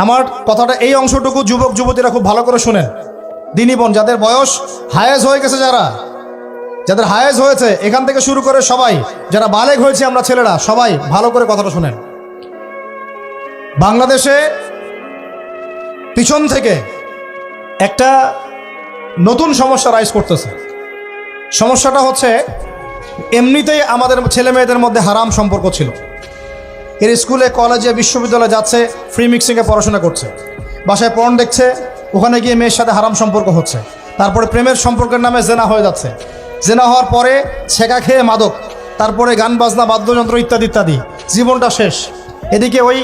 আমার কথাটা এই অংশটুকু যুবক যুবতীরা খুব ভালো করে শুনেন। দিনী বোন যাদের বয়স হায়েজ হয়ে গেছে, যাদের হায়েজ হয়েছে, এখান থেকে শুরু করে সবাই যারা বালেগ হয়েছে আমরা ছেলেরা, সবাই ভালো করে কথাটা শুনেন। বাংলাদেশে পিছন থেকে একটা নতুন সমস্যা রাইজ করতেছে। সমস্যাটা হচ্ছে, এমনিতেই আমাদের ছেলে মেয়েদের মধ্যে হারাম সম্পর্ক ছিল। এর স্কুলে কলেজে বিশ্ববিদ্যালয়ে যাচ্ছে, ফ্রি মিক্সিংয়ে পড়াশোনা করছে, বাসায় পর্ন দেখছে, ওখানে গিয়ে মেয়ের সাথে হারাম সম্পর্ক হচ্ছে, তারপরে প্রেমের সম্পর্কের নামে জেনা হয়ে যাচ্ছে, জেনা হওয়ার পরে ছেঁকা খেয়ে মাদক, তারপরে গান বাজনা বাদ্যযন্ত্র ইত্যাদি ইত্যাদি, জীবনটা শেষ। এদিকে ওই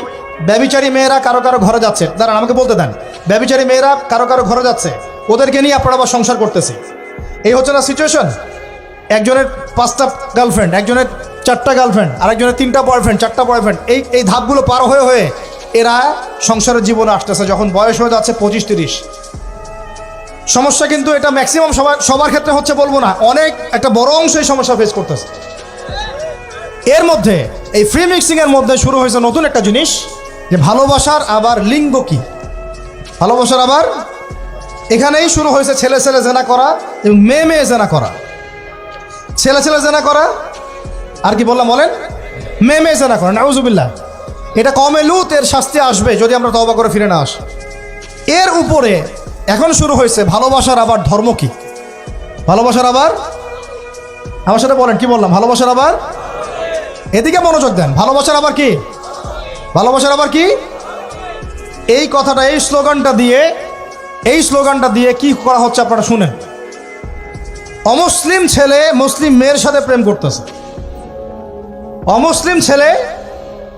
ব্যভিচারী মেয়েরা কারো কারো ঘরে যাচ্ছে, দাঁড়ান আমাকে বলতে দেন, ব্যভিচারী মেয়েরা কারো কারো ঘরে যাচ্ছে, ওদেরকে নিয়ে আপনারা আবার সংসার করতেছে। এই হচ্ছে না সিচুয়েশন। একজনের 5টা গার্লফ্রেন্ড, একজনের 4টা গার্লফ্রেন্ড, আরেকজনের 3টা বয়ফ্রেন্ড, 4টা বয়ফ্রেন্ড, এই ধাপগুলো পার হয়ে হয়ে এরা সংসারের জীবনে আসতেছে যখন বয়স হয়ে যাচ্ছে 25-30। সমস্যা কিন্তু এটা ম্যাক্সিমাম সবার ক্ষেত্রে হচ্ছে বলবো না, অনেক একটা বড় অংশ এই সমস্যা ফেস করতেছে। এর মধ্যে এই ফ্রি মিক্সিংয়ের মধ্যে শুরু হয়েছে নতুন একটা জিনিস, যে ভালোবাসার আবার লিঙ্গ কি, ভালোবাসার আবার এখানেই শুরু হয়েছে ছেলে ছেলে জেনা করা এবং মেয়ে মেয়ে জেনা করা। ছেলে ছেলে জেনা করা আর কি বললাম বলেন, মেয়ে মেয়ে জেনা করা, নাউজুবিল্লাহ। এটা কমে লুত, এর শাস্তি আসবে যদি আমরা তওবা করে ফিরে না আসি। এর উপরে এখন শুরু হয়েছে ভালোবাসার আবার ধর্ম কি, ভালোবাসার আবার, আমার সাথে বলেন কি বললাম, ভালোবাসার আবার, এদিকে মনোযোগ দেন, ভালোবাসার আবার কি, ভালোবাসার আবার কি। এই কথাটা, এই স্লোগানটা দিয়ে কি করা হচ্ছে আপনারা শুনেন। অমুসলিম ছেলে মুসলিম মেয়ের সাথে প্রেম করতেছে, অমুসলিম ছেলে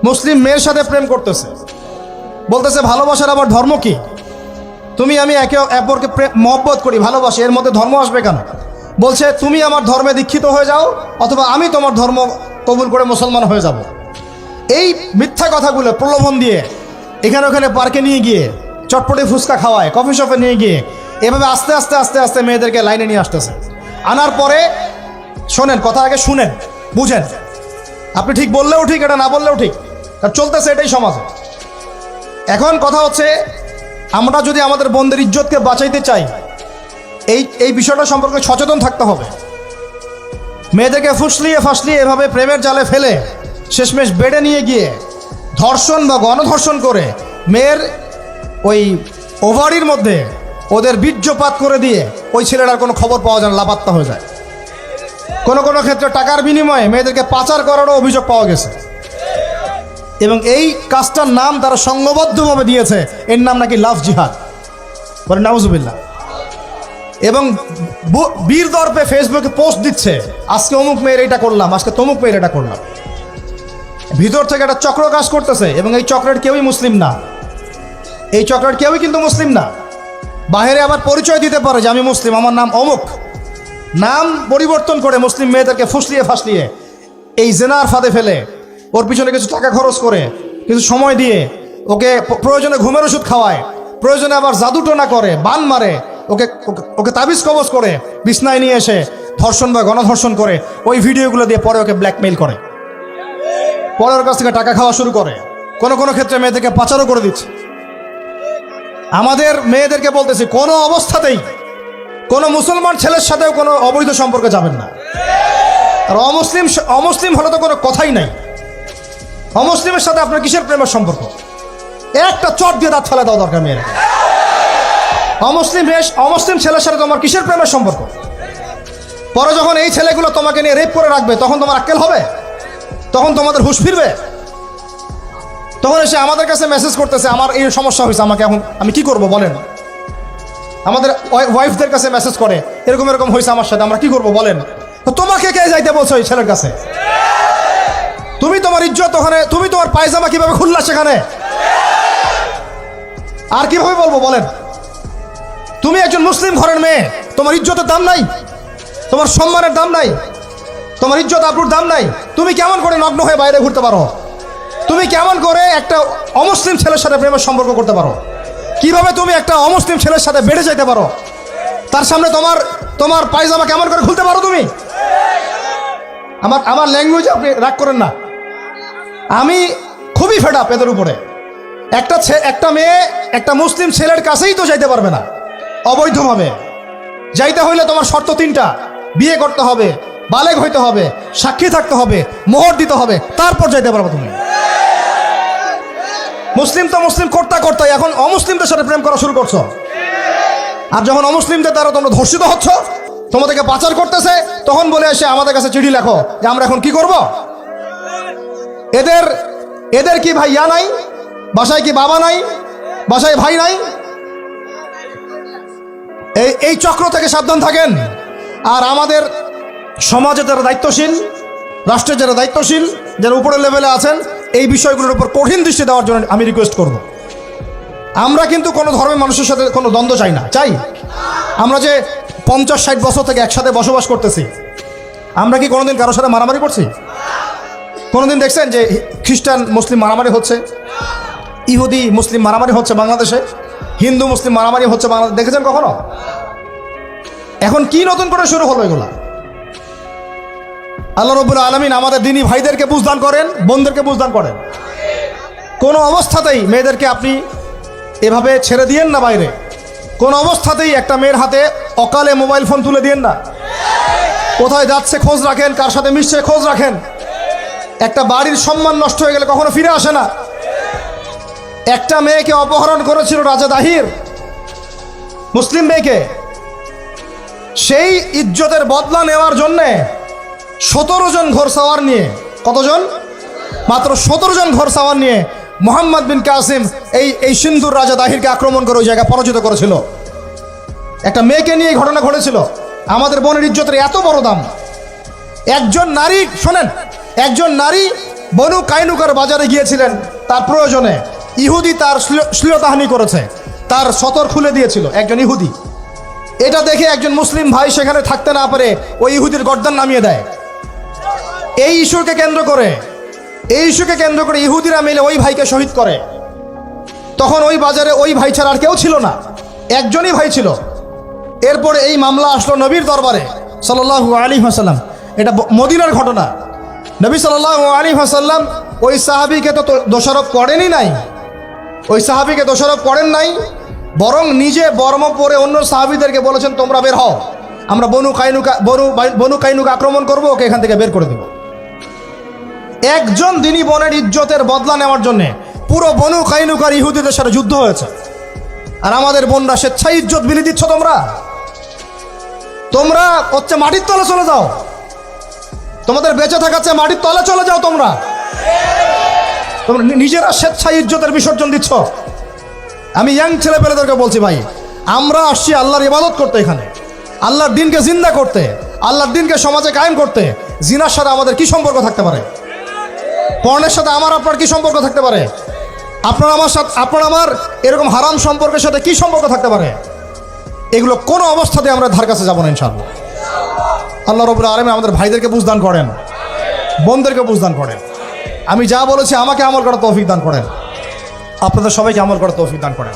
মুসলিম মেয়ের সাথে প্রেম করতেছে, বলতেছে ভালোবাসার আবার ধর্ম কি, তুমি আমি একে অপরকে মহব্বত করি, ভালোবাসি, এর মধ্যে ধর্ম আসবে কেন? বলছে তুমি আমার ধর্মে দীক্ষিত হয়ে যাও, অথবা আমি তোমার ধর্ম কবুল করে মুসলমান হয়ে যাব। এই মিথ্যা কথাগুলো প্রলোভন দিয়ে এখানে ওখানে পার্কে নিয়ে গিয়ে চটপটে ফুচকা খাওয়ায়, কফি শপে নিয়ে গিয়ে এভাবে আস্তে আস্তে আস্তে আস্তে মেয়েদেরকে লাইনে নিয়ে আসতেছে। আনার পরে শোনেন, কথা আগে শুনেন, বুঝেন। আপনি ঠিক বললেও ঠিক, এটা না বললেও ঠিক, কারণ চলতেছে এটাই সমাজে। এখন কথা হচ্ছে, আমরা যদি আমাদের বোনদের ইজ্জতকে বাঁচাইতে চাই, এই বিষয়টা সম্পর্কে সচেতন থাকতে হবে। মেয়েদেরকে ফুসলিয়ে ফাসলিয়ে এভাবে প্রেমের জালে ফেলে শেষমেশ বেডে নিয়ে গিয়ে ধর্ষণ বা গণধর্ষণ করে মেয়ের ওই ওভারির মধ্যে ওদের বীর্যপাত করে দিয়ে ওই ছেলেটার কোনো খবর পাওয়া যায় না, লাপাত্তা হয়ে যায়। কোনো কোনো ক্ষেত্রে টাকার বিনিময়ে মেয়েদেরকে পাচার করারও অভিযোগ পাওয়া গেছে। এবং এই কাজটার নাম তারা সংঘবদ্ধভাবে দিয়েছে, এর নাম নাকি লাভ জিহাদ, বলে নাউজুবিল্লাহ। এবং বীর দর্পে ফেসবুকে পোস্ট দিচ্ছে, আজকে অমুক মেয়ের এটা করলাম, আজকে তমুক মেয়ের এটা করলাম। ভিতর থেকে একটা চক্র কাজ করতেছে, এবং এই চক্রের কেউই মুসলিম না, এই চক্রের কেউই কিন্তু মুসলিম না। বাহিরে আবার পরিচয় দিতে পারে যে আমি মুসলিম, আমার নাম অমুক, নাম পরিবর্তন করে মুসলিম মেয়েদেরকে ফুসলিয়ে ফাসলিয়ে এই জেনার ফাঁদে ফেলে ওর পিছনে কিছু টাকা খরচ করে, কিছু সময় দিয়ে ওকে প্রয়োজনে ঘুমের ওষুধ খাওয়ায়, প্রয়োজনে আবার জাদুটোনা করে, বান মারে, ওকে ওকে তাবিজ কবজ করে বিছনায় নিয়ে এসে ধর্ষণ বা গণধর্ষণ করে ওই ভিডিওগুলো দিয়ে পরে ওকে ব্ল্যাকমেইল করে, পরে ওর কাছ থেকে টাকা খাওয়া শুরু করে। কোনো কোনো ক্ষেত্রে মেয়েদেরকে পাচারও করে দিচ্ছে। আমাদের মেয়েদেরকে বলতেছি, কোনো অবস্থাতেই কোনো মুসলমান ছেলের সাথেও কোনো অবৈধ সম্পর্কে যাবেন না। আর অমুসলিম হলে তো কোনো কথাই নাই। অমুসলিমের সাথে আপনার কিসের প্রেমের সম্পর্ক? একটা চট দিয়ে দাঁত ফেলে দেওয়া দরকার মেয়েরা। অমুসলিম ছেলের সাথে তোমার কিসের প্রেমের সম্পর্ক? পরে যখন এই ছেলেগুলো তোমাকে নিয়ে রেপ করে রাখবে, তখন তোমার আক্কেল হবে? তখন তোমাদের হুঁশ ফিরবে? তখন এসে আমাদের কাছে মেসেজ করতেছে, আমার এই সমস্যা হয়েছে, আমাকে এখন আমি কি করব বলেন। আমাদের ওয়াইফদের কাছে মেসেজ করে, এরকম এরকম হয়েছে আমার সাথে, আমরা কি করব বলেন। তো তোমাকে কে যাইতে বলছো এই ছেলের কাছে? তুমি তোমার ইজ্জত ওখানে, তুমি তোমার পায়জামা কিভাবে খুললা সেখানে, আর কিভাবে বলবো বলেন? তুমি একজন মুসলিম ঘরের মেয়ে, তোমার ইজ্জতের দাম নাই, তোমার সম্মানের দাম নাই, তোমার ইজ্জত আবরুর দাম নাই। তুমি কেমন করে নগ্ন হয়ে বাইরে ঘুরতে পারো? তুমি কেমন করে একটা অমুসলিম ছেলের সাথে প্রেমের সম্পর্ক করতে পারো? কিভাবে তুমি একটা অমুসলিম ছেলের সাথে বেড়ে যেতে পারো? তার সামনে তোমার পায়জামা কেমন করে খুলতে পারো তুমি? আমার ল্যাঙ্গুয়েজ আপনি রাগ করেন না, আমি খুবই ফেড আপ এদের উপরে। একটা মেয়ে একটা মুসলিম ছেলের কাছেই তো যাইতে পারবে না অবৈধভাবে। যাইতে হইলে তোমার শর্ত তিনটা: বিয়ে করতে হবে, বালেগ হইতে হবে, সাক্ষী থাকতে হবে, মোহর দিতে হবে, তারপর যাইতে পারবে তুমি। মুসলিম তো মুসলিম করতে করতে এখন অমুসলিমদের সাথে প্রেম করা শুরু করছো। আর যখন অমুসলিমদের দ্বারা তোমরা ধর্ষিত হচ্ছ, তোমাদেরকে পাচার করতেছে, তখন বলে এসে আমাদের কাছে চিঠি লেখো যে আমরা এখন কি করব। এদের কি ভাইয়া নাই? বাসায় কি বাবা নাই? বাসায় ভাই নাই? এই চক্র থেকে সাবধান থাকেন। আর আমাদের সমাজে যারা দায়িত্বশীল, রাষ্ট্রের যারা দায়িত্বশীল, যারা উপরের লেভেলে আছেন, এই বিষয়গুলোর উপর কঠিন দৃষ্টি দেওয়ার জন্য আমি রিকোয়েস্ট করব। আমরা কিন্তু কোনো ধর্মের মানুষের সাথে কোনো দ্বন্দ্ব চাই না। চাই আমরা যে 50-60 বছর থেকে একসাথে বসবাস করতেছি, আমরা কি কোনোদিন কারোর সাথে মারামারি করছি? কোনোদিন দেখছেন যে খ্রিস্টান মুসলিম মারামারি হচ্ছে? ইহুদি মুসলিম মারামারি হচ্ছে বাংলাদেশে? হিন্দু মুসলিম মারামারি হচ্ছে বাংলাদেশে? দেখেছেন কখনো? এখন কি নতুন করে শুরু হলো এগুলা? আল্লাহ রাব্বুল আলামিন আমাদের দ্বীনি ভাইদেরকে বুঝদান করেন, বোনদেরকে বুঝদান করেন। কোনো অবস্থাতেই মেয়েদেরকে আপনি এভাবে ছেড়ে দিয়েন না বাইরে। কোন অবস্থাতেই একটা মেয়ের হাতে অকালে মোবাইল ফোন তুলে দিয়েন না। কোথায় যাচ্ছে খোঁজ রাখেন, কার সাথে মিশছে খোঁজ রাখেন। একটা বাড়ির সম্মান নষ্ট হয়ে গেলে কখনো ফিরে আসে না। একটা মেয়েকে অপহরণ করেছিল রাজা দাহির, মুসলিম মেয়েকে। সেই ইজ্জতের বদলা নেওয়ার জন্যে 17 জন ঘোড়সাওয়ার নিয়ে, কতজন? মাত্র 17 জন ঘোড়সাওয়ার নিয়ে মোহাম্মদ বিন কাসিম এই সিন্ধুর রাজা দাহিরকে আক্রমণ করে ওই জায়গায় পরাজিত করেছিল। একটা মেয়েকে নিয়ে ঘটনা ঘটেছিল। আমাদের বোনের ইজ্জতের এত বড় দাম। একজন নারী, শোনেন, একজন নারী বনু কাইনুকার বাজারে গিয়েছিলেন তার প্রয়োজনে। ইহুদি তার শ্লীলতাহানি করেছে, তার সতর খুলে দিয়েছিল একজন ইহুদি। এটা দেখে একজন মুসলিম ভাই সেখানে থাকতে না পারে ওই ইহুদির গর্দান নামিয়ে দেয়। এই ইস্যুকে কেন্দ্র করে ইহুদিরা মিলে ওই ভাইকে শহীদ করে। তখন ওই বাজারে ওই ভাই ছাড়া আর কেউ ছিল না, একজনই ভাই ছিল। এরপরে এই মামলা আসলো নবীর দরবারে সাল্লাল্লাহু আলাইহি ওয়াসাল্লাম। এটা মদিনার ঘটনা। নবী সাল্লাল্লাহু আলাইহি ওয়াসাল্লাম ওই সাহাবীকে তো দোষারোপ করেনই নাই, ওই সাহাবীকে দোষারোপ করেন নাই, বরং নিজে বর্ম পরে অন্য সাহাবীদেরকে বলেছেন তোমরা বের হও, আমরা বনু কাইনুকা আক্রমণ করবো, ওকে এখান থেকে বের করে দেব। একজন দিনী বোনের ইজ্জতের বদলা নেওয়ার জন্য পুরো বনু কাইনুকার ইহুদিদের সাথে যুদ্ধ হয়েছে। আর আমাদের বোনরা স্বেচ্ছায় ইজ্জত বিলি দিচ্ছ। তোমরা হচ্ছে মাটির তলে চলে যাও, তোমাদের বেঁচে থাকাচ্ছে মাটির তলে চলে যাও। তোমরা নিজেরা স্বেচ্ছায় ইজ্জতের বিসর্জন দিচ্ছ। আমি ইয়াং ছেলেপেলেদেরকে বলছি, ভাই, আমরা আসছি আল্লাহর ইবাদত করতে, এখানে আল্লাহর দিনকে জিন্দা করতে, আল্লাহর দিনকে সমাজে কায়েম করতে। জিনার সাথে আমাদের কি সম্পর্ক থাকতে পারে? পর্নের সাথে আমার আপনার কি সম্পর্ক থাকতে পারে? আপনার আমার এরকম হারাম সম্পর্কের সাথে কি সম্পর্ক থাকতে পারে? এগুলো কোনো অবস্থাতে আমরা ধার কাছে যাবো না ইনশাআল্লাহ। আল্লাহ রাব্বুল আলামিন আমাদের ভাইদেরকে বুঝদান করেন, বোনদেরকে বুঝদান করেন। আমি যা বলেছি আমাকে আমল করার তৌফিক দান করেন, আপনাদের সবাইকে আমল করার তৌফিক দান করেন।